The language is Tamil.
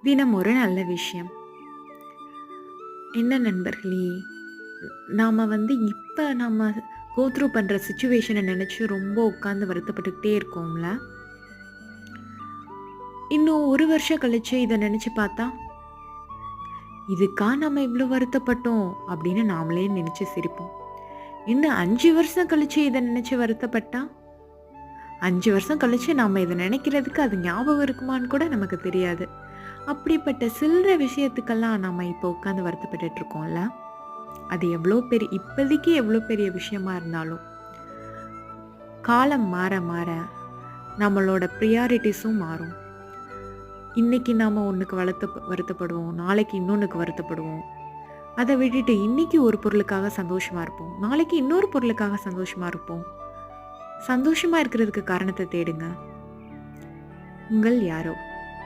தினம் ஒரு நல்ல விஷயம். என்ன நண்பர்களே, நாம இப்ப நம்ம கோ த்ரூ பண்ற சிச்சுவேஷன நெனச்சு ரொம்ப உட்கார்ந்து வருத்தப்பட்டுக்கிட்டே இருக்கோம்ல. இன்னும் 1 வருஷம் கழிச்சு இத நெனச்சு பார்த்தா, "இதுக்கா நம்ம இவ்ளோ வருத்தப்பட்டோம்?" அப்படின்னு நாமளே நெனச்சு சிரிப்போம். இன்னும் 5 வருஷம் கழிச்சு இத நெனச்சு வருத்தப்பட்டா, 5 வருஷம் கழிச்சு நாம இத நெனைக்கிறதுக்கு அது ஞாபகம் இருக்குமான்னு கூட நமக்கு தெரியாது. அப்படிப்பட்ட சில்லற விஷயத்துக்கெல்லாம் நாம இப்போ உட்கார்ந்து வருத்தப்பட்டுட்டு இருக்கோம்ல. அது இப்போதைக்கு எவ்வளோ பெரிய விஷயமா இருந்தாலும், காலம் மாற மாற நம்மளோட ப்ரியாரிட்டீஸும் மாறும். இன்னைக்கு நாம ஒண்ணுக்கு வருத்தப்படுவோம். நாளைக்கு இன்னொன்னுக்கு வருத்தப்படுவோம். அத விட்டுட்டு இன்னைக்கு ஒரு பொருளுக்காக சந்தோஷமா இருப்போம். நாளைக்கு இன்னொரு பொருளுக்காக சந்தோஷமா இருப்போம். சந்தோஷமா இருக்கிறதுக்கு காரணத்த தேடுங்க. உங்கள் யாரோ.